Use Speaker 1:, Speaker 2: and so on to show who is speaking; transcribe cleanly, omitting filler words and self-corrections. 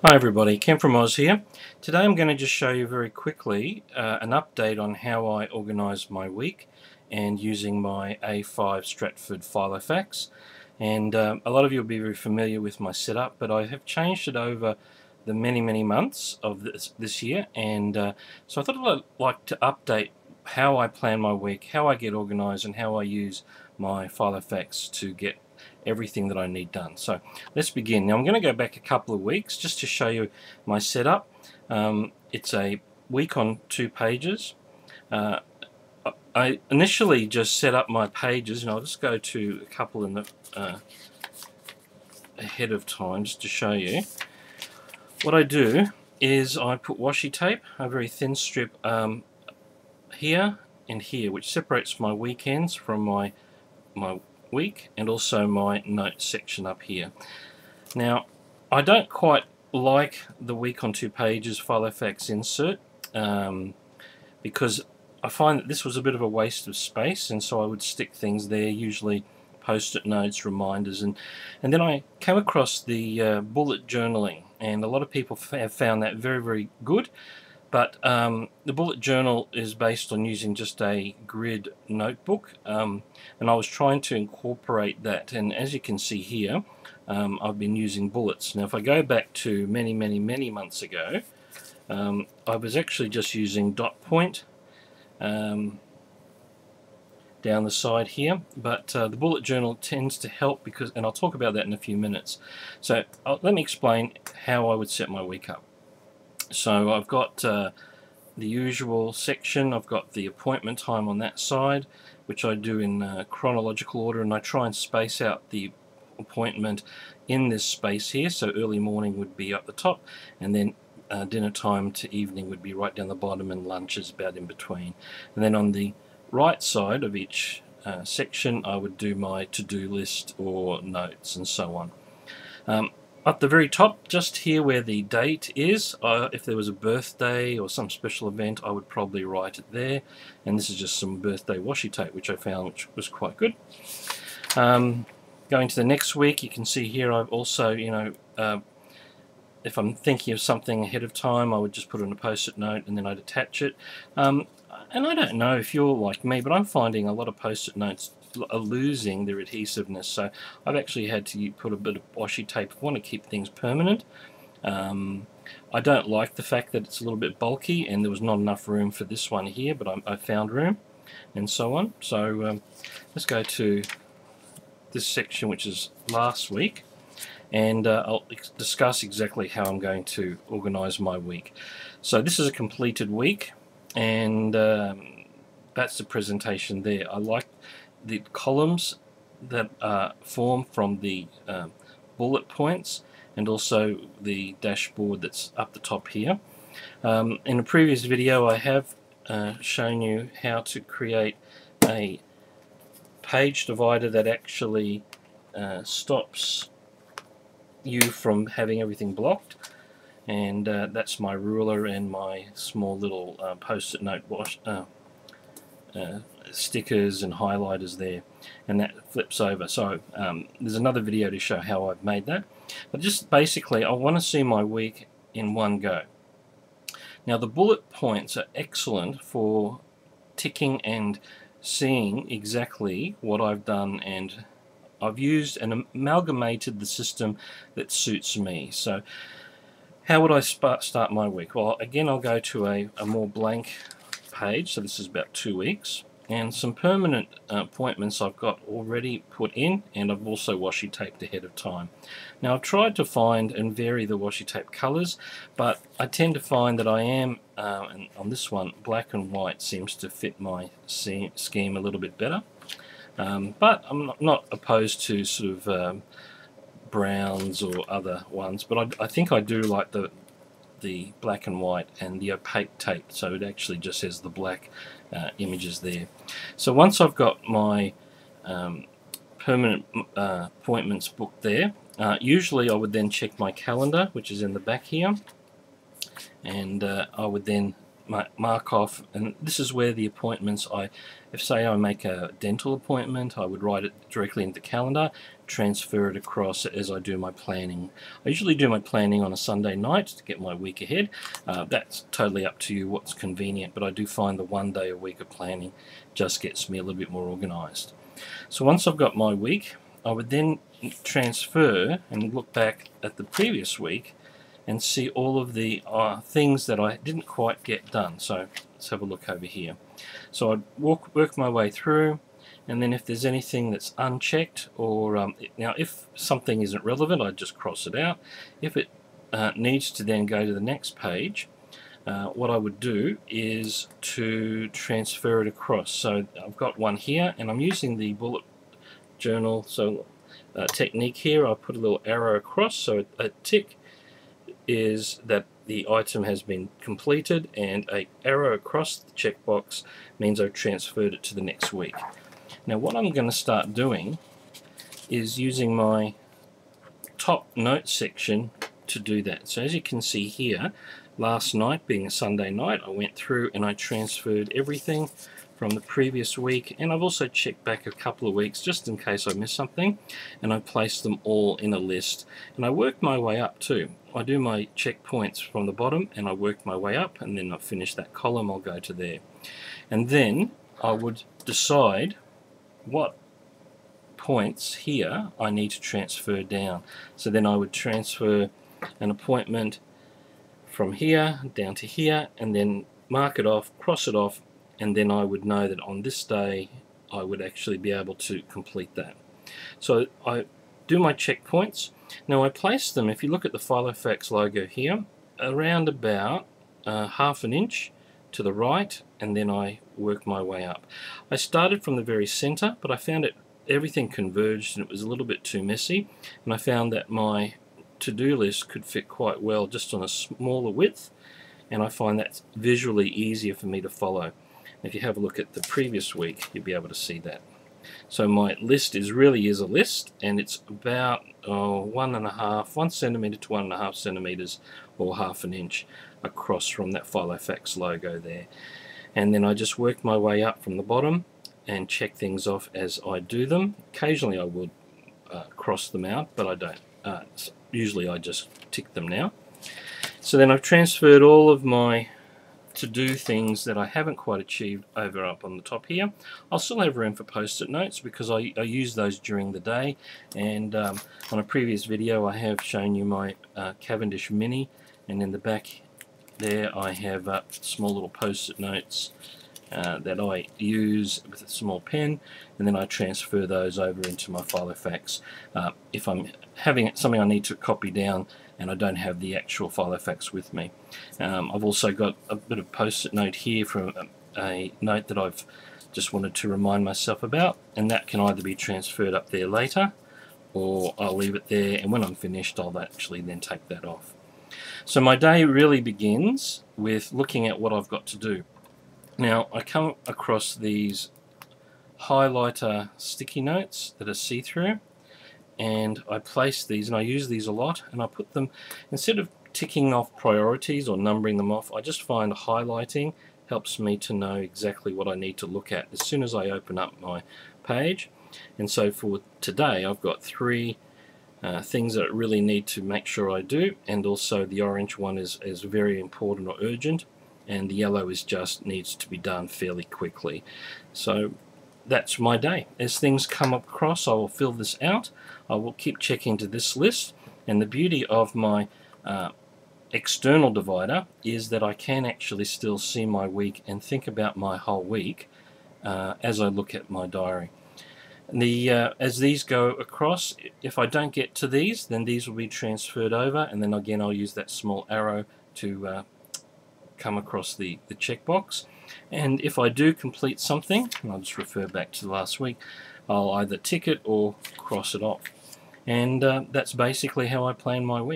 Speaker 1: Hi everybody, Ken from Oz here. Today I'm going to just show you very quickly an update on how I organise my week and using my A5 Stratford Filofax. And a lot of you will be very familiar with my setup, but I have changed it over the many months of this year, and so I thought I'd like to update how I plan my week, how I get organised, and how I use my Filofax to get everything that I need done. So let's begin. Now I'm going to go back a couple of weeks just to show you my setup. It's a week on 2 pages. I initially just set up my pages, and I'll just go to a couple in the ahead of time just to show you. What I do is I put washi tape, a very thin strip here and here, which separates my weekends from my week, and also my notes section up here. Now I don't quite like the week on 2 pages Filofax insert because I find that this was a bit of a waste of space, and so I would stick things there, usually post-it notes, reminders, and then I came across the bullet journaling, and a lot of people have found that very good. But the bullet journal is based on using just a grid notebook, and I was trying to incorporate that, and as you can see here, I've been using bullets. Now if I go back to many months ago, I was actually just using dot point down the side here, but the bullet journal tends to help because, and I'll talk about that in a few minutes. So let me explain how I would set my week up. So I've got the usual section. I've got the appointment time on that side, which I do in chronological order, and I try and space out the appointment in this space here. So early morning would be up the top, and then dinner time to evening would be right down the bottom, and lunch is about in between. And then on the right side of each section I would do my to-do list or notes and so on. At the very top, just here where the date is, if there was a birthday or some special event, I would probably write it there. And this is just some birthday washi tape, which I found which was quite good. Going to the next week, you can see here I've also, if I'm thinking of something ahead of time, I would just put it on a post-it note and then I'd attach it. And I don't know if you're like me, but I'm finding a lot of post-it notes are losing their adhesiveness, so I've actually had to put a bit of washi tape if I want to keep things permanent. I don't like the fact that it's a little bit bulky, and there was not enough room for this one here, but I found room, and so on. So let's go to this section, which is last week, and I'll discuss exactly how I'm going to organize my week. So this is a completed week, and that's the presentation there. I like the columns that form from the bullet points, and also the dashboard that's up the top here. In a previous video I have shown you how to create a page divider that actually stops you from having everything blocked, and that's my ruler and my small little post-it note stickers and highlighters there, and that flips over. So there's another video to show how I've made that, but just basically I want to see my week in one go. Now the bullet points are excellent for ticking and seeing exactly what I've done, and I've used and amalgamated the system that suits me. So how would I start my week? Well, again, I'll go to a more blank page. So this is about 2 weeks, and some permanent appointments I've got already put in, and I've also washi taped ahead of time. Now I've tried to find and vary the washi tape colors, but I tend to find that I am, and on this one, black and white seems to fit my scheme a little bit better. But I'm not opposed to sort of browns or other ones, but I think I do like the black and white and the opaque tape, so it actually just has the black images there. So once I've got my permanent appointments booked there, usually I would then check my calendar, which is in the back here, and I would then mark off, and this is where the appointments, if say I make a dental appointment, I would write it directly into the calendar, transfer it across as I do my planning. I usually do my planning on a Sunday night to get my week ahead. That's totally up to you what's convenient, but I do find the 1 day a week of planning just gets me a little bit more organized. So once I've got my week, I would then transfer and look back at the previous week and see all of the things that I didn't quite get done. So let's have a look over here. So I'd work my way through, and then if there's anything that's unchecked, or now if something isn't relevant, I'd just cross it out. If it needs to then go to the next page, what I would do is to transfer it across. So I've got one here, and I'm using the bullet journal technique here. I'll put a little arrow across, so a tick is that the item has been completed, and an arrow across the checkbox means I've transferred it to the next week. Now what I'm going to start doing is using my top note section to do that. So as you can see here, last night being a Sunday night, I went through and I transferred everything from the previous week, and I've also checked back a couple of weeks just in case I missed something, and I placed them all in a list, and I worked my way up too. I do my checkpoints from the bottom and I work my way up, and then I finish that column, I'll go to there. And then I would decide what points here I need to transfer down. So then I would transfer an appointment from here down to here, and then mark it off, cross it off, and then I would know that on this day I would actually be able to complete that. So I do my checkpoints. Now I place them, if you look at the Filofax logo here, around about ½ an inch to the right, and then I work my way up. I started from the very center, but I found everything converged and it was a little bit too messy, and I found that my to-do list could fit quite well just on a smaller width, and I find that's visually easier for me to follow. If you have a look at the previous week, you'll be able to see that. So my list really is a list, and it's about 1 centimeter to 1.5 centimeters, or ½ an inch across from that Filofax logo there. And then I just work my way up from the bottom and check things off as I do them. Occasionally I would cross them out, but I don't. Usually I just tick them now. So then I've transferred all of my to-do things that I haven't quite achieved over up on the top here. I'll still have room for post-it notes because I use those during the day, and on a previous video I have shown you my Cavendish Mini, and in the back there I have small little post-it notes that I use with a small pen, and then I transfer those over into my Filofax. If I'm having something I need to copy down and I don't have the actual Filofax with me. I've also got a bit of post-it note here from a note that I've just wanted to remind myself about, and that can either be transferred up there later, or I'll leave it there, and when I'm finished I'll actually then take that off. So my day really begins with looking at what I've got to do. Now I come across these highlighter sticky notes that are see-through, and I place these, and I use these a lot, and I put them, instead of ticking off priorities or numbering them off, I just find highlighting helps me to know exactly what I need to look at as soon as I open up my page. And so for today I've got 3 things that I really need to make sure I do, and also the orange one is very important or urgent, and the yellow is just needs to be done fairly quickly. So that's my day. As things come across, I will fill this out. I will keep checking to this list, and the beauty of my external divider is that I can actually still see my week and think about my whole week as I look at my diary. As these go across, if I don't get to these, then these will be transferred over, and then again I'll use that small arrow to come across the checkbox. And if I do complete something, and I'll just refer back to last week, I'll either tick it or cross it off. And that's basically how I plan my week.